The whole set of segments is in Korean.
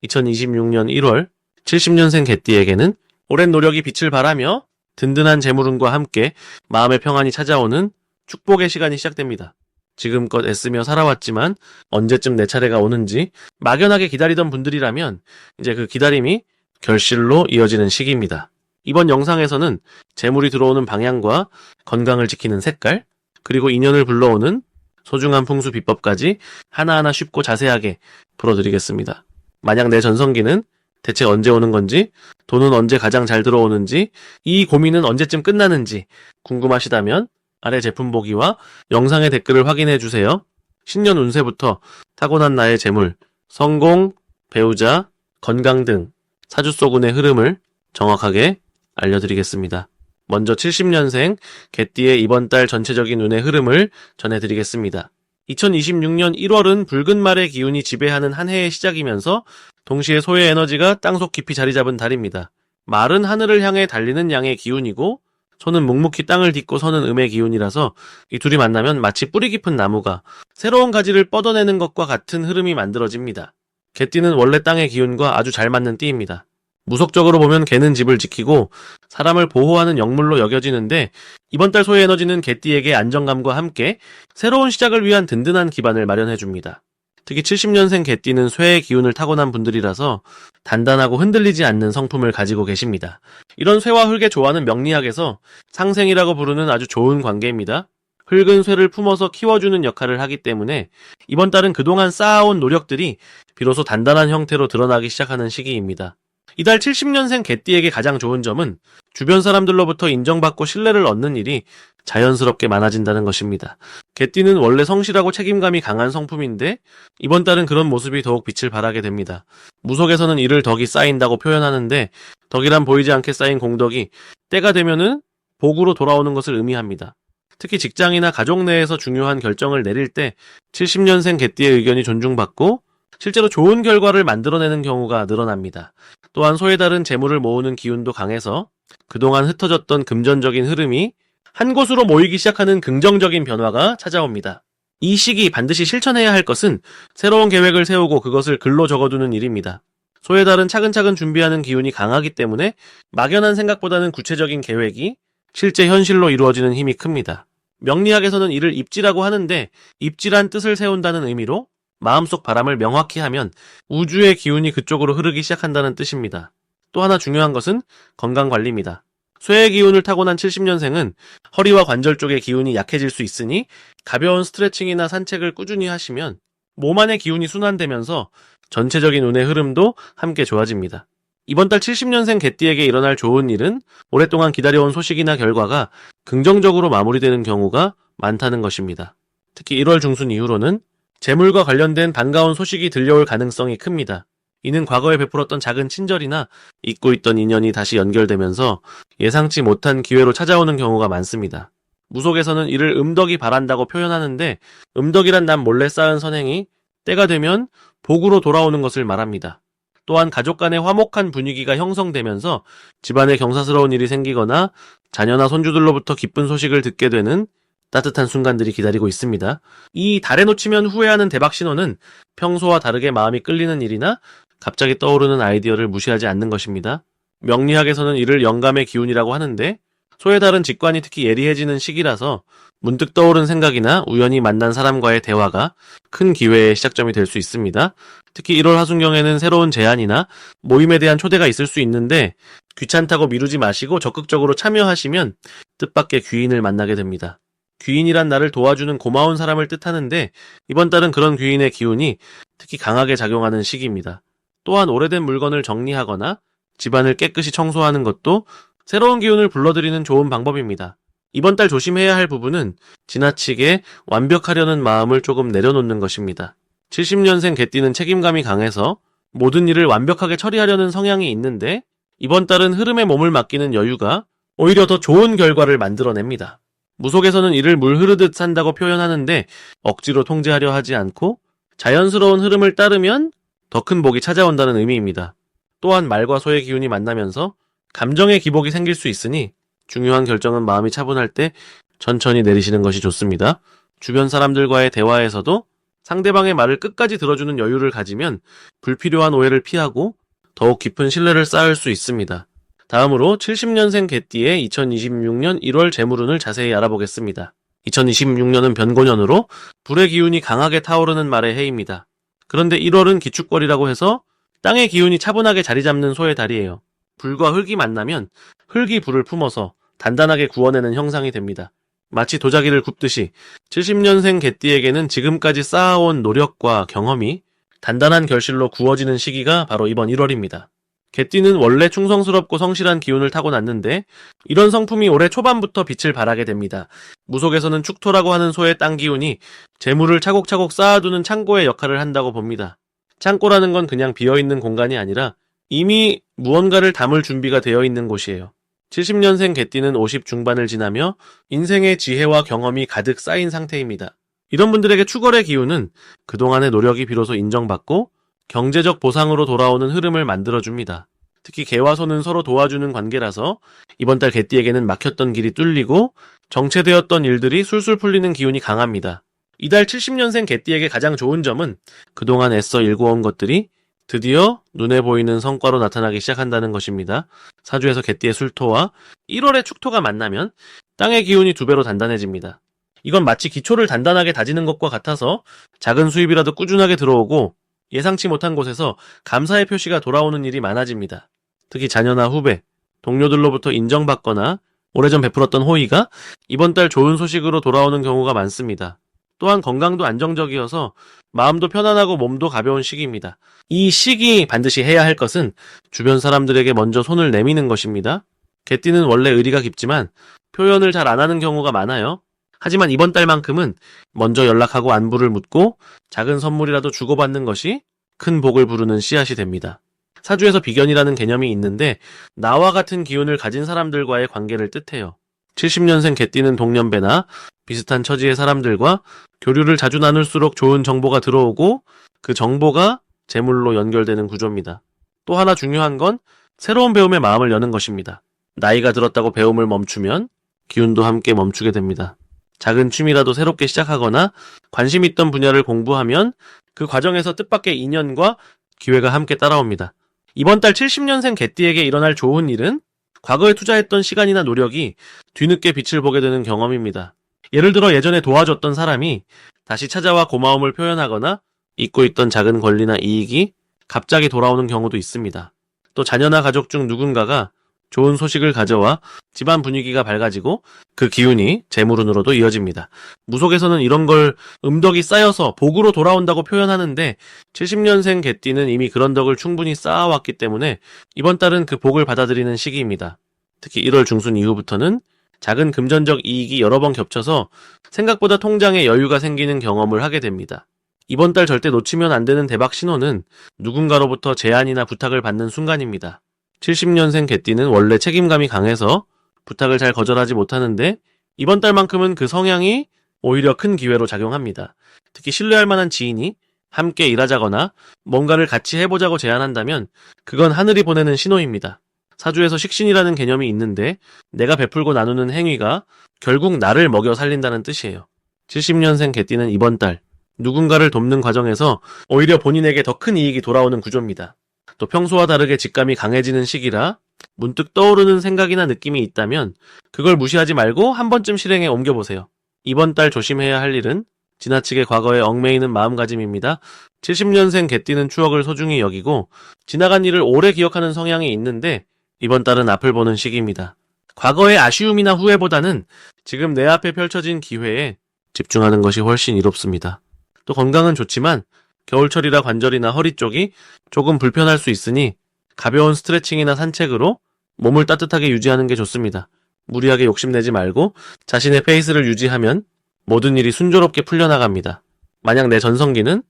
2026년 1월 70년생 개띠에게는 오랜 노력이 빛을 발하며 든든한 재물운과 함께 마음의 평안이 찾아오는 축복의 시간이 시작됩니다. 지금껏 애쓰며 살아왔지만 언제쯤 내 차례가 오는지 막연하게 기다리던 분들이라면 이제 그 기다림이 결실로 이어지는 시기입니다. 이번 영상에서는 재물이 들어오는 방향과 건강을 지키는 색깔, 그리고 인연을 불러오는 소중한 풍수 비법까지 하나하나 쉽고 자세하게 풀어드리겠습니다. 만약 내 전성기는 대체 언제 오는 건지, 돈은 언제 가장 잘 들어오는지, 이 고민은 언제쯤 끝나는지 궁금하시다면 아래 제품 보기와 영상의 댓글을 확인해주세요. 신년 운세부터 타고난 나의 재물, 성공, 배우자, 건강 등 사주 속 운의 흐름을 정확하게 알려드리겠습니다. 먼저 70년생 개띠의 이번 달 전체적인 운의 흐름을 전해드리겠습니다. 2026년 1월은 붉은 말의 기운이 지배하는 한 해의 시작이면서 동시에 소의 에너지가 땅속 깊이 자리 잡은 달입니다. 말은 하늘을 향해 달리는 양의 기운이고 소는 묵묵히 땅을 딛고 서는 음의 기운이라서 이 둘이 만나면 마치 뿌리 깊은 나무가 새로운 가지를 뻗어내는 것과 같은 흐름이 만들어집니다. 개띠는 원래 땅의 기운과 아주 잘 맞는 띠입니다. 무속적으로 보면 개는 집을 지키고 사람을 보호하는 영물로 여겨지는데 이번 달 소의 에너지는 개띠에게 안정감과 함께 새로운 시작을 위한 든든한 기반을 마련해줍니다. 특히 70년생 개띠는 쇠의 기운을 타고난 분들이라서 단단하고 흔들리지 않는 성품을 가지고 계십니다. 이런 쇠와 흙의 조화는 명리학에서 상생이라고 부르는 아주 좋은 관계입니다. 흙은 쇠를 품어서 키워주는 역할을 하기 때문에 이번 달은 그동안 쌓아온 노력들이 비로소 단단한 형태로 드러나기 시작하는 시기입니다. 이달 70년생 개띠에게 가장 좋은 점은 주변 사람들로부터 인정받고 신뢰를 얻는 일이 자연스럽게 많아진다는 것입니다. 개띠는 원래 성실하고 책임감이 강한 성품인데 이번 달은 그런 모습이 더욱 빛을 발하게 됩니다. 무속에서는 이를 덕이 쌓인다고 표현하는데 덕이란 보이지 않게 쌓인 공덕이 때가 되면은 복으로 돌아오는 것을 의미합니다. 특히 직장이나 가족 내에서 중요한 결정을 내릴 때 70년생 개띠의 의견이 존중받고 실제로 좋은 결과를 만들어내는 경우가 늘어납니다. 또한 소에 달은 재물을 모으는 기운도 강해서 그동안 흩어졌던 금전적인 흐름이 한 곳으로 모이기 시작하는 긍정적인 변화가 찾아옵니다. 이 시기 반드시 실천해야 할 것은 새로운 계획을 세우고 그것을 글로 적어두는 일입니다. 소에 달은 차근차근 준비하는 기운이 강하기 때문에 막연한 생각보다는 구체적인 계획이 실제 현실로 이루어지는 힘이 큽니다. 명리학에서는 이를 입지라고 하는데 입지란 뜻을 세운다는 의미로 마음속 바람을 명확히 하면 우주의 기운이 그쪽으로 흐르기 시작한다는 뜻입니다. 또 하나 중요한 것은 건강관리입니다. 쇠의 기운을 타고난 70년생은 허리와 관절 쪽의 기운이 약해질 수 있으니 가벼운 스트레칭이나 산책을 꾸준히 하시면 몸 안의 기운이 순환되면서 전체적인 운의 흐름도 함께 좋아집니다. 이번 달 70년생 개띠에게 일어날 좋은 일은 오랫동안 기다려온 소식이나 결과가 긍정적으로 마무리되는 경우가 많다는 것입니다. 특히 1월 중순 이후로는 재물과 관련된 반가운 소식이 들려올 가능성이 큽니다. 이는 과거에 베풀었던 작은 친절이나 잊고 있던 인연이 다시 연결되면서 예상치 못한 기회로 찾아오는 경우가 많습니다. 무속에서는 이를 음덕이 바란다고 표현하는데 음덕이란 남 몰래 쌓은 선행이 때가 되면 복으로 돌아오는 것을 말합니다. 또한 가족 간의 화목한 분위기가 형성되면서 집안에 경사스러운 일이 생기거나 자녀나 손주들로부터 기쁜 소식을 듣게 되는 따뜻한 순간들이 기다리고 있습니다. 이 달에 놓치면 후회하는 대박 신호는 평소와 다르게 마음이 끌리는 일이나 갑자기 떠오르는 아이디어를 무시하지 않는 것입니다. 명리학에서는 이를 영감의 기운이라고 하는데 소의 달은 직관이 특히 예리해지는 시기라서 문득 떠오른 생각이나 우연히 만난 사람과의 대화가 큰 기회의 시작점이 될 수 있습니다. 특히 1월 하순경에는 새로운 제안이나 모임에 대한 초대가 있을 수 있는데 귀찮다고 미루지 마시고 적극적으로 참여하시면 뜻밖의 귀인을 만나게 됩니다. 귀인이란 나를 도와주는 고마운 사람을 뜻하는데 이번 달은 그런 귀인의 기운이 특히 강하게 작용하는 시기입니다. 또한 오래된 물건을 정리하거나 집안을 깨끗이 청소하는 것도 새로운 기운을 불러들이는 좋은 방법입니다. 이번 달 조심해야 할 부분은 지나치게 완벽하려는 마음을 조금 내려놓는 것입니다. 70년생 개띠는 책임감이 강해서 모든 일을 완벽하게 처리하려는 성향이 있는데 이번 달은 흐름에 몸을 맡기는 여유가 오히려 더 좋은 결과를 만들어냅니다. 무속에서는 이를 물 흐르듯 산다고 표현하는데 억지로 통제하려 하지 않고 자연스러운 흐름을 따르면 더 큰 복이 찾아온다는 의미입니다. 또한 말과 소의 기운이 만나면서 감정의 기복이 생길 수 있으니 중요한 결정은 마음이 차분할 때 천천히 내리시는 것이 좋습니다. 주변 사람들과의 대화에서도 상대방의 말을 끝까지 들어주는 여유를 가지면 불필요한 오해를 피하고 더욱 깊은 신뢰를 쌓을 수 있습니다. 다음으로 70년생 개띠의 2026년 1월 재물운을 자세히 알아보겠습니다. 2026년은 변고년으로 불의 기운이 강하게 타오르는 말의 해입니다. 그런데 1월은 기축월이라고 해서 땅의 기운이 차분하게 자리 잡는 소의 달이에요. 불과 흙이 만나면 흙이 불을 품어서 단단하게 구워내는 형상이 됩니다. 마치 도자기를 굽듯이 70년생 개띠에게는 지금까지 쌓아온 노력과 경험이 단단한 결실로 구워지는 시기가 바로 이번 1월입니다. 개띠는 원래 충성스럽고 성실한 기운을 타고났는데 이런 성품이 올해 초반부터 빛을 발하게 됩니다. 무속에서는 축토라고 하는 소의 땅 기운이 재물을 차곡차곡 쌓아두는 창고의 역할을 한다고 봅니다. 창고라는 건 그냥 비어있는 공간이 아니라 이미 무언가를 담을 준비가 되어 있는 곳이에요. 70년생 개띠는 50 중반을 지나며 인생의 지혜와 경험이 가득 쌓인 상태입니다. 이런 분들에게 축월의 기운은 그동안의 노력이 비로소 인정받고 경제적 보상으로 돌아오는 흐름을 만들어줍니다. 특히 개와 소는 서로 도와주는 관계라서 이번 달 개띠에게는 막혔던 길이 뚫리고 정체되었던 일들이 술술 풀리는 기운이 강합니다. 이달 70년생 개띠에게 가장 좋은 점은 그동안 애써 일궈온 것들이 드디어 눈에 보이는 성과로 나타나기 시작한다는 것입니다. 사주에서 개띠의 술토와 1월의 축토가 만나면 땅의 기운이 2배로 단단해집니다. 이건 마치 기초를 단단하게 다지는 것과 같아서 작은 수입이라도 꾸준하게 들어오고 예상치 못한 곳에서 감사의 표시가 돌아오는 일이 많아집니다. 특히 자녀나 후배, 동료들로부터 인정받거나 오래전 베풀었던 호의가 이번 달 좋은 소식으로 돌아오는 경우가 많습니다. 또한 건강도 안정적이어서 마음도 편안하고 몸도 가벼운 시기입니다. 이 시기 반드시 해야 할 것은 주변 사람들에게 먼저 손을 내미는 것입니다. 개띠는 원래 의리가 깊지만 표현을 잘 안 하는 경우가 많아요. 하지만 이번 달만큼은 먼저 연락하고 안부를 묻고 작은 선물이라도 주고받는 것이 큰 복을 부르는 씨앗이 됩니다. 사주에서 비견이라는 개념이 있는데 나와 같은 기운을 가진 사람들과의 관계를 뜻해요. 70년생 개띠는 동년배나 비슷한 처지의 사람들과 교류를 자주 나눌수록 좋은 정보가 들어오고 그 정보가 재물로 연결되는 구조입니다. 또 하나 중요한 건 새로운 배움에 마음을 여는 것입니다. 나이가 들었다고 배움을 멈추면 기운도 함께 멈추게 됩니다. 작은 취미라도 새롭게 시작하거나 관심 있던 분야를 공부하면 그 과정에서 뜻밖의 인연과 기회가 함께 따라옵니다. 이번 달 70년생 개띠에게 일어날 좋은 일은 과거에 투자했던 시간이나 노력이 뒤늦게 빛을 보게 되는 경험입니다. 예를 들어 예전에 도와줬던 사람이 다시 찾아와 고마움을 표현하거나 잊고 있던 작은 권리나 이익이 갑자기 돌아오는 경우도 있습니다. 또 자녀나 가족 중 누군가가 좋은 소식을 가져와 집안 분위기가 밝아지고 그 기운이 재물운으로도 이어집니다. 무속에서는 이런 걸 음덕이 쌓여서 복으로 돌아온다고 표현하는데 70년생 개띠는 이미 그런 덕을 충분히 쌓아왔기 때문에 이번 달은 그 복을 받아들이는 시기입니다. 특히 1월 중순 이후부터는 작은 금전적 이익이 여러 번 겹쳐서 생각보다 통장에 여유가 생기는 경험을 하게 됩니다. 이번 달 절대 놓치면 안 되는 대박 신호는 누군가로부터 제안이나 부탁을 받는 순간입니다. 70년생 개띠는 원래 책임감이 강해서 부탁을 잘 거절하지 못하는데 이번 달만큼은 그 성향이 오히려 큰 기회로 작용합니다. 특히 신뢰할 만한 지인이 함께 일하자거나 뭔가를 같이 해보자고 제안한다면 그건 하늘이 보내는 신호입니다. 사주에서 식신이라는 개념이 있는데 내가 베풀고 나누는 행위가 결국 나를 먹여 살린다는 뜻이에요. 70년생 개띠는 이번 달 누군가를 돕는 과정에서 오히려 본인에게 더 큰 이익이 돌아오는 구조입니다. 또 평소와 다르게 직감이 강해지는 시기라 문득 떠오르는 생각이나 느낌이 있다면 그걸 무시하지 말고 한 번쯤 실행에 옮겨보세요. 이번 달 조심해야 할 일은 지나치게 과거에 얽매이는 마음가짐입니다. 70년생 개띠는 추억을 소중히 여기고 지나간 일을 오래 기억하는 성향이 있는데 이번 달은 앞을 보는 시기입니다. 과거의 아쉬움이나 후회보다는 지금 내 앞에 펼쳐진 기회에 집중하는 것이 훨씬 이롭습니다. 또 건강은 좋지만 겨울철이라 관절이나 허리 쪽이 조금 불편할 수 있으니 가벼운 스트레칭이나 산책으로 몸을 따뜻하게 유지하는 게 좋습니다. 무리하게 욕심내지 말고 자신의 페이스를 유지하면 모든 일이 순조롭게 풀려나갑니다. 만약 내 전성기는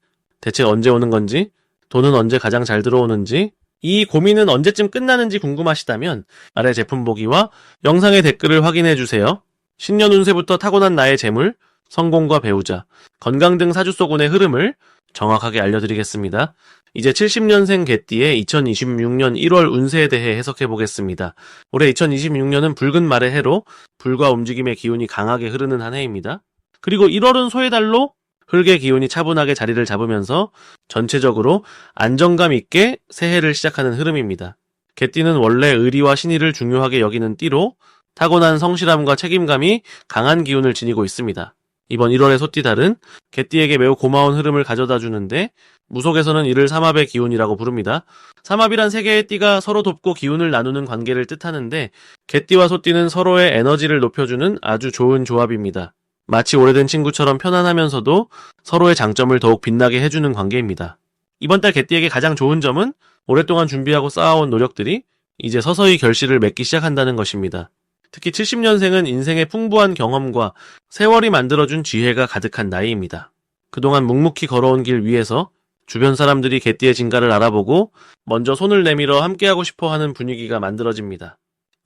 대체 언제 오는 건지, 돈은 언제 가장 잘 들어오는지, 이 고민은 언제쯤 끝나는지 궁금하시다면 아래 제품 보기와 영상의 댓글을 확인해주세요. 신년 운세부터 타고난 나의 재물, 성공과 배우자, 건강 등 사주소군의 흐름을 정확하게 알려드리겠습니다. 이제 70년생 개띠의 2026년 1월 운세에 대해 해석해보겠습니다. 올해 2026년은 붉은 말의 해로 불과 움직임의 기운이 강하게 흐르는 한 해입니다. 그리고 1월은 소의 달로 흙의 기운이 차분하게 자리를 잡으면서 전체적으로 안정감 있게 새해를 시작하는 흐름입니다. 개띠는 원래 의리와 신의를 중요하게 여기는 띠로 타고난 성실함과 책임감이 강한 기운을 지니고 있습니다. 이번 1월의 소띠달은 개띠에게 매우 고마운 흐름을 가져다 주는데 무속에서는 이를 삼합의 기운이라고 부릅니다. 삼합이란 세 개의 띠가 서로 돕고 기운을 나누는 관계를 뜻하는데 개띠와 소띠는 서로의 에너지를 높여주는 아주 좋은 조합입니다. 마치 오래된 친구처럼 편안하면서도 서로의 장점을 더욱 빛나게 해주는 관계입니다. 이번 달 개띠에게 가장 좋은 점은 오랫동안 준비하고 쌓아온 노력들이 이제 서서히 결실을 맺기 시작한다는 것입니다. 특히 70년생은 인생의 풍부한 경험과 세월이 만들어준 지혜가 가득한 나이입니다. 그동안 묵묵히 걸어온 길 위에서 주변 사람들이 개띠의 진가를 알아보고 먼저 손을 내밀어 함께하고 싶어하는 분위기가 만들어집니다.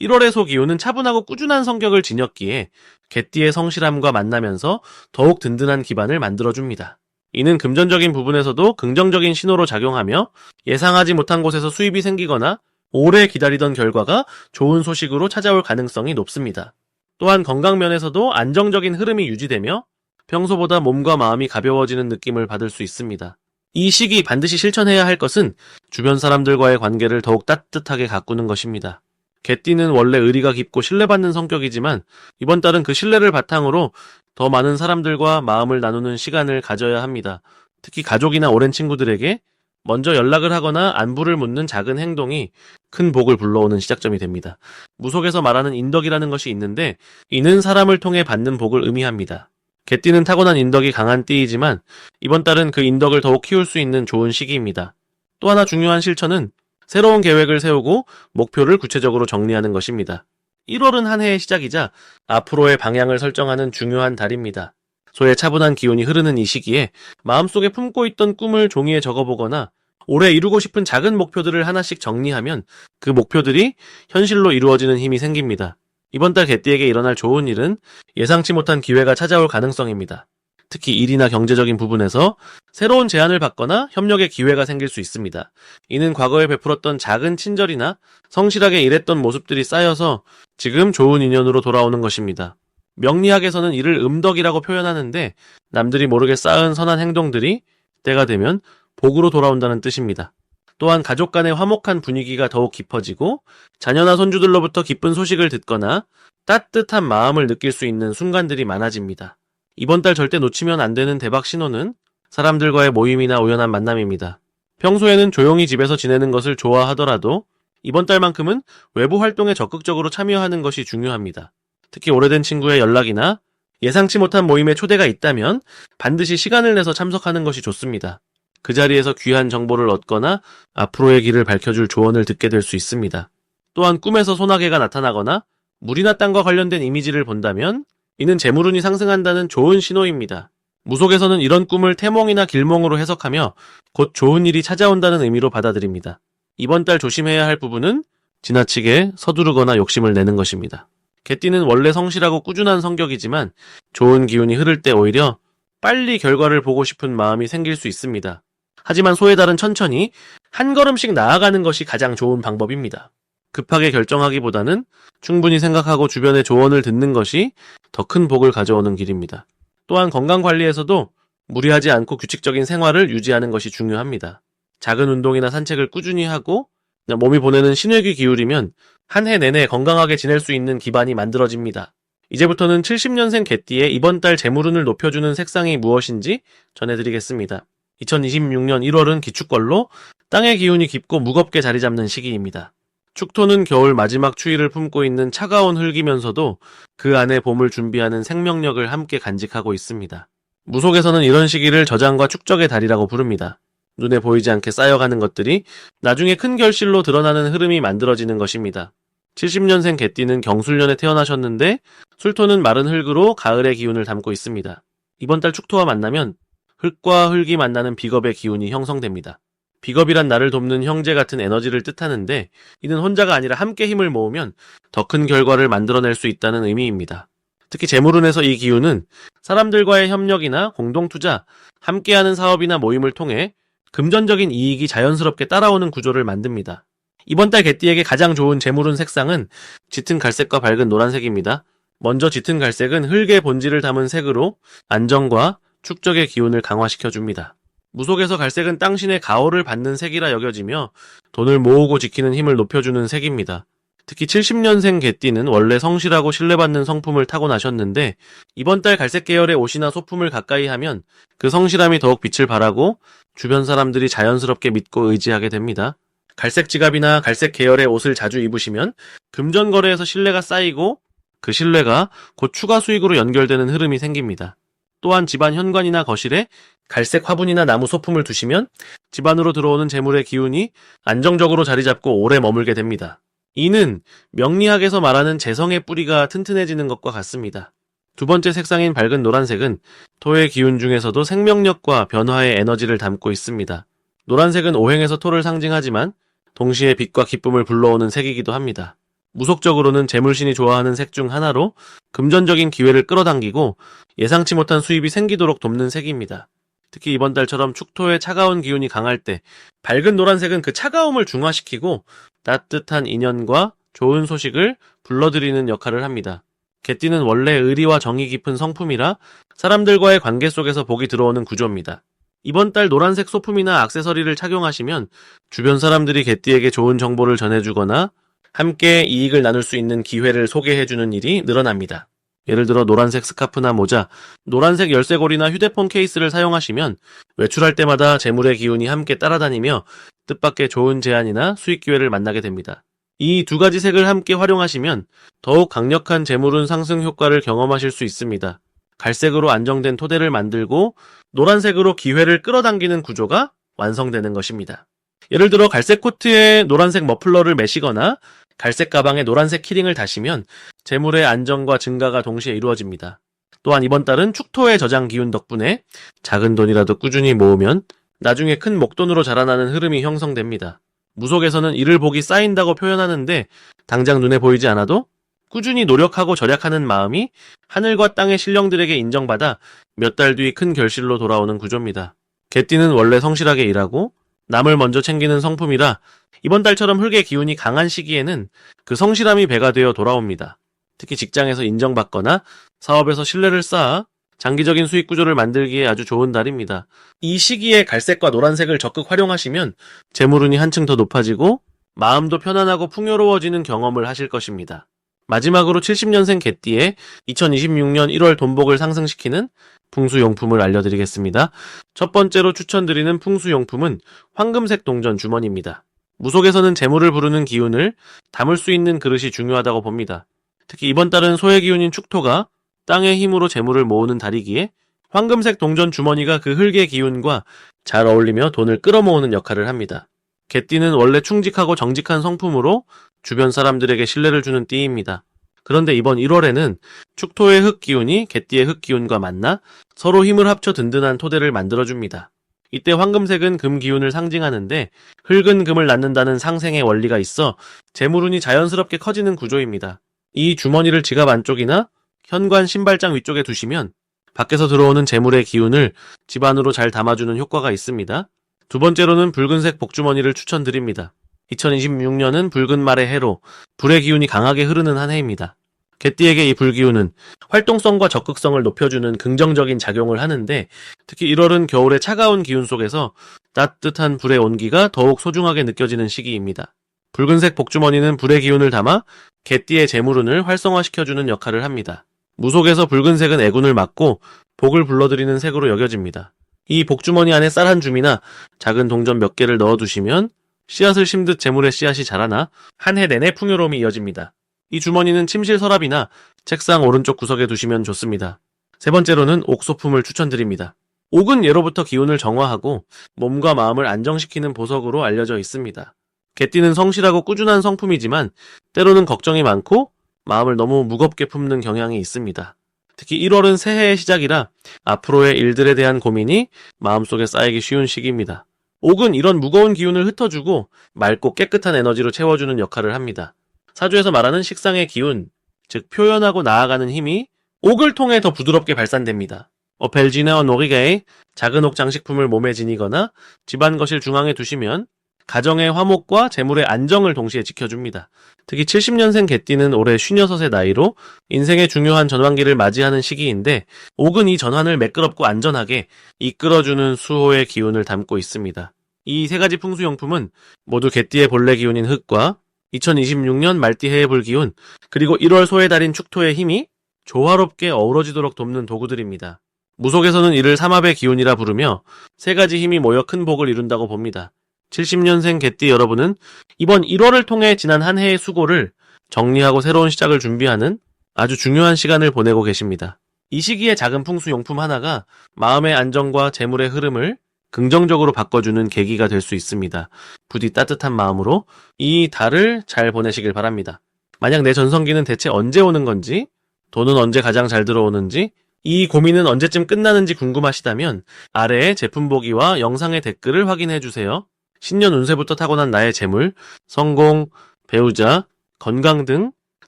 1월의 소기운은 차분하고 꾸준한 성격을 지녔기에 개띠의 성실함과 만나면서 더욱 든든한 기반을 만들어줍니다. 이는 금전적인 부분에서도 긍정적인 신호로 작용하며 예상하지 못한 곳에서 수입이 생기거나 오래 기다리던 결과가 좋은 소식으로 찾아올 가능성이 높습니다. 또한 건강 면에서도 안정적인 흐름이 유지되며 평소보다 몸과 마음이 가벼워지는 느낌을 받을 수 있습니다. 이 시기 반드시 실천해야 할 것은 주변 사람들과의 관계를 더욱 따뜻하게 가꾸는 것입니다. 개띠는 원래 의리가 깊고 신뢰받는 성격이지만 이번 달은 그 신뢰를 바탕으로 더 많은 사람들과 마음을 나누는 시간을 가져야 합니다. 특히 가족이나 오랜 친구들에게 먼저 연락을 하거나 안부를 묻는 작은 행동이 큰 복을 불러오는 시작점이 됩니다. 무속에서 말하는 인덕이라는 것이 있는데 이는 사람을 통해 받는 복을 의미합니다. 개띠는 타고난 인덕이 강한 띠이지만 이번 달은 그 인덕을 더욱 키울 수 있는 좋은 시기입니다. 또 하나 중요한 실천은 새로운 계획을 세우고 목표를 구체적으로 정리하는 것입니다. 1월은 한 해의 시작이자 앞으로의 방향을 설정하는 중요한 달입니다. 소의 차분한 기운이 흐르는 이 시기에 마음속에 품고 있던 꿈을 종이에 적어보거나 올해 이루고 싶은 작은 목표들을 하나씩 정리하면 그 목표들이 현실로 이루어지는 힘이 생깁니다. 이번 달 개띠에게 일어날 좋은 일은 예상치 못한 기회가 찾아올 가능성입니다. 특히 일이나 경제적인 부분에서 새로운 제안을 받거나 협력의 기회가 생길 수 있습니다. 이는 과거에 베풀었던 작은 친절이나 성실하게 일했던 모습들이 쌓여서 지금 좋은 인연으로 돌아오는 것입니다. 명리학에서는 이를 음덕이라고 표현하는데 남들이 모르게 쌓은 선한 행동들이 때가 되면 복으로 돌아온다는 뜻입니다. 또한 가족 간의 화목한 분위기가 더욱 깊어지고 자녀나 손주들로부터 기쁜 소식을 듣거나 따뜻한 마음을 느낄 수 있는 순간들이 많아집니다. 이번 달 절대 놓치면 안 되는 대박 신호는 사람들과의 모임이나 우연한 만남입니다. 평소에는 조용히 집에서 지내는 것을 좋아하더라도 이번 달만큼은 외부 활동에 적극적으로 참여하는 것이 중요합니다. 특히 오래된 친구의 연락이나 예상치 못한 모임에 초대가 있다면 반드시 시간을 내서 참석하는 것이 좋습니다. 그 자리에서 귀한 정보를 얻거나 앞으로의 길을 밝혀줄 조언을 듣게 될 수 있습니다. 또한 꿈에서 소나개가 나타나거나 물이나 땅과 관련된 이미지를 본다면 이는 재물운이 상승한다는 좋은 신호입니다. 무속에서는 이런 꿈을 태몽이나 길몽으로 해석하며 곧 좋은 일이 찾아온다는 의미로 받아들입니다. 이번 달 조심해야 할 부분은 지나치게 서두르거나 욕심을 내는 것입니다. 개띠는 원래 성실하고 꾸준한 성격이지만 좋은 기운이 흐를 때 오히려 빨리 결과를 보고 싶은 마음이 생길 수 있습니다. 하지만 소의 달은 천천히 한 걸음씩 나아가는 것이 가장 좋은 방법입니다. 급하게 결정하기보다는 충분히 생각하고 주변의 조언을 듣는 것이 더 큰 복을 가져오는 길입니다. 또한 건강관리에서도 무리하지 않고 규칙적인 생활을 유지하는 것이 중요합니다. 작은 운동이나 산책을 꾸준히 하고 몸이 보내는 신회기 기울이면 한 해 내내 건강하게 지낼 수 있는 기반이 만들어집니다. 이제부터는 70년생 개띠의 이번 달 재물운을 높여주는 색상이 무엇인지 전해드리겠습니다. 2026년 1월은 기축걸로 땅의 기운이 깊고 무겁게 자리 잡는 시기입니다. 축토는 겨울 마지막 추위를 품고 있는 차가운 흙이면서도 그 안에 봄을 준비하는 생명력을 함께 간직하고 있습니다. 무속에서는 이런 시기를 저장과 축적의 달이라고 부릅니다. 눈에 보이지 않게 쌓여가는 것들이 나중에 큰 결실로 드러나는 흐름이 만들어지는 것입니다. 70년생 개띠는 경술년에 태어나셨는데 술토는 마른 흙으로 가을의 기운을 담고 있습니다. 이번 달 축토와 만나면 흙과 흙이 만나는 비겁의 기운이 형성됩니다. 비겁이란 나를 돕는 형제 같은 에너지를 뜻하는데 이는 혼자가 아니라 함께 힘을 모으면 더 큰 결과를 만들어낼 수 있다는 의미입니다. 특히 재물운에서 이 기운은 사람들과의 협력이나 공동투자, 함께하는 사업이나 모임을 통해 금전적인 이익이 자연스럽게 따라오는 구조를 만듭니다. 이번 달 개띠에게 가장 좋은 재물운 색상은 짙은 갈색과 밝은 노란색입니다. 먼저 짙은 갈색은 흙의 본질을 담은 색으로 안정과 축적의 기운을 강화시켜줍니다. 무속에서 갈색은 땅신의 가호를 받는 색이라 여겨지며 돈을 모으고 지키는 힘을 높여주는 색입니다. 특히 70년생 개띠는 원래 성실하고 신뢰받는 성품을 타고나셨는데 이번 달 갈색 계열의 옷이나 소품을 가까이 하면 그 성실함이 더욱 빛을 발하고 주변 사람들이 자연스럽게 믿고 의지하게 됩니다. 갈색 지갑이나 갈색 계열의 옷을 자주 입으시면 금전 거래에서 신뢰가 쌓이고 그 신뢰가 곧 추가 수익으로 연결되는 흐름이 생깁니다. 또한 집안 현관이나 거실에 갈색 화분이나 나무 소품을 두시면 집안으로 들어오는 재물의 기운이 안정적으로 자리 잡고 오래 머물게 됩니다. 이는 명리학에서 말하는 재성의 뿌리가 튼튼해지는 것과 같습니다. 두 번째 색상인 밝은 노란색은 토의 기운 중에서도 생명력과 변화의 에너지를 담고 있습니다. 노란색은 오행에서 토를 상징하지만 동시에 빛과 기쁨을 불러오는 색이기도 합니다. 무속적으로는 재물신이 좋아하는 색 중 하나로 금전적인 기회를 끌어당기고 예상치 못한 수입이 생기도록 돕는 색입니다. 특히 이번 달처럼 축토의 차가운 기운이 강할 때 밝은 노란색은 그 차가움을 중화시키고 따뜻한 인연과 좋은 소식을 불러들이는 역할을 합니다. 개띠는 원래 의리와 정이 깊은 성품이라 사람들과의 관계 속에서 복이 들어오는 구조입니다. 이번 달 노란색 소품이나 액세서리를 착용하시면 주변 사람들이 개띠에게 좋은 정보를 전해주거나 함께 이익을 나눌 수 있는 기회를 소개해주는 일이 늘어납니다. 예를 들어 노란색 스카프나 모자, 노란색 열쇠고리나 휴대폰 케이스를 사용하시면 외출할 때마다 재물의 기운이 함께 따라다니며 뜻밖의 좋은 제안이나 수익 기회를 만나게 됩니다. 이 두 가지 색을 함께 활용하시면 더욱 강력한 재물운 상승 효과를 경험하실 수 있습니다. 갈색으로 안정된 토대를 만들고 노란색으로 기회를 끌어당기는 구조가 완성되는 것입니다. 예를 들어 갈색 코트에 노란색 머플러를 매시거나 갈색 가방에 노란색 키링을 다시면 재물의 안정과 증가가 동시에 이루어집니다. 또한 이번 달은 축토의 저장 기운 덕분에 작은 돈이라도 꾸준히 모으면 나중에 큰 목돈으로 자라나는 흐름이 형성됩니다. 무속에서는 이를 복이 쌓인다고 표현하는데 당장 눈에 보이지 않아도 꾸준히 노력하고 절약하는 마음이 하늘과 땅의 신령들에게 인정받아 몇 달 뒤 큰 결실로 돌아오는 구조입니다. 개띠는 원래 성실하게 일하고 남을 먼저 챙기는 성품이라 이번 달처럼 흙의 기운이 강한 시기에는 그 성실함이 배가 되어 돌아옵니다. 특히 직장에서 인정받거나 사업에서 신뢰를 쌓아 장기적인 수익 구조를 만들기에 아주 좋은 달입니다. 이 시기에 갈색과 노란색을 적극 활용하시면 재물운이 한층 더 높아지고 마음도 편안하고 풍요로워지는 경험을 하실 것입니다. 마지막으로 70년생 개띠의 2026년 1월 돈복을 상승시키는 풍수용품을 알려드리겠습니다. 첫 번째로 추천드리는 풍수용품은 황금색 동전 주머니입니다. 무속에서는 재물을 부르는 기운을 담을 수 있는 그릇이 중요하다고 봅니다. 특히 이번 달은 소의 기운인 축토가 땅의 힘으로 재물을 모으는 달이기에 황금색 동전 주머니가 그 흙의 기운과 잘 어울리며 돈을 끌어모으는 역할을 합니다. 개띠는 원래 충직하고 정직한 성품으로 주변 사람들에게 신뢰를 주는 띠입니다. 그런데 이번 1월에는 축토의 흙 기운이 개띠의 흙 기운과 만나 서로 힘을 합쳐 든든한 토대를 만들어줍니다. 이때 황금색은 금 기운을 상징하는데 흙은 금을 낳는다는 상생의 원리가 있어 재물운이 자연스럽게 커지는 구조입니다. 이 주머니를 지갑 안쪽이나 현관 신발장 위쪽에 두시면 밖에서 들어오는 재물의 기운을 집 안으로 잘 담아주는 효과가 있습니다. 두 번째로는 붉은색 복주머니를 추천드립니다. 2026년은 붉은 말의 해로 불의 기운이 강하게 흐르는 한 해입니다. 개띠에게 이 불기운은 활동성과 적극성을 높여주는 긍정적인 작용을 하는데 특히 1월은 겨울의 차가운 기운 속에서 따뜻한 불의 온기가 더욱 소중하게 느껴지는 시기입니다. 붉은색 복주머니는 불의 기운을 담아 개띠의 재물운을 활성화시켜주는 역할을 합니다. 무속에서 붉은색은 애군을 막고 복을 불러들이는 색으로 여겨집니다. 이 복주머니 안에 쌀 한 줌이나 작은 동전 몇 개를 넣어두시면 씨앗을 심듯 재물의 씨앗이 자라나 한 해 내내 풍요로움이 이어집니다. 이 주머니는 침실 서랍이나 책상 오른쪽 구석에 두시면 좋습니다. 세 번째로는 옥소품을 추천드립니다. 옥은 예로부터 기운을 정화하고 몸과 마음을 안정시키는 보석으로 알려져 있습니다. 개띠는 성실하고 꾸준한 성품이지만 때로는 걱정이 많고 마음을 너무 무겁게 품는 경향이 있습니다. 특히 1월은 새해의 시작이라 앞으로의 일들에 대한 고민이 마음속에 쌓이기 쉬운 시기입니다. 옥은 이런 무거운 기운을 흩어주고 맑고 깨끗한 에너지로 채워주는 역할을 합니다. 사주에서 말하는 식상의 기운, 즉 표현하고 나아가는 힘이 옥을 통해 더 부드럽게 발산됩니다. 벨지네어 노리게의 작은 옥 장식품을 몸에 지니거나 집안 거실 중앙에 두시면 가정의 화목과 재물의 안정을 동시에 지켜줍니다. 특히 70년생 개띠는 올해 56의 나이로 인생의 중요한 전환기를 맞이하는 시기인데 옥은 이 전환을 매끄럽고 안전하게 이끌어주는 수호의 기운을 담고 있습니다. 이 세 가지 풍수용품은 모두 개띠의 본래 기운인 흙과 2026년 말띠 해의 불기운 그리고 1월 소의 달인 축토의 힘이 조화롭게 어우러지도록 돕는 도구들입니다. 무속에서는 이를 삼합의 기운이라 부르며 세 가지 힘이 모여 큰 복을 이룬다고 봅니다. 70년생 개띠 여러분은 이번 1월을 통해 지난 한 해의 수고를 정리하고 새로운 시작을 준비하는 아주 중요한 시간을 보내고 계십니다. 이 시기의 작은 풍수용품 하나가 마음의 안정과 재물의 흐름을 긍정적으로 바꿔주는 계기가 될 수 있습니다. 부디 따뜻한 마음으로 이 달을 잘 보내시길 바랍니다. 만약 내 전성기는 대체 언제 오는 건지, 돈은 언제 가장 잘 들어오는지, 이 고민은 언제쯤 끝나는지 궁금하시다면 아래에 제품 보기와 영상의 댓글을 확인해주세요. 신년 운세부터 타고난 나의 재물, 성공, 배우자, 건강 등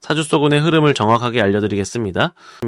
사주소군의 흐름을 정확하게 알려드리겠습니다.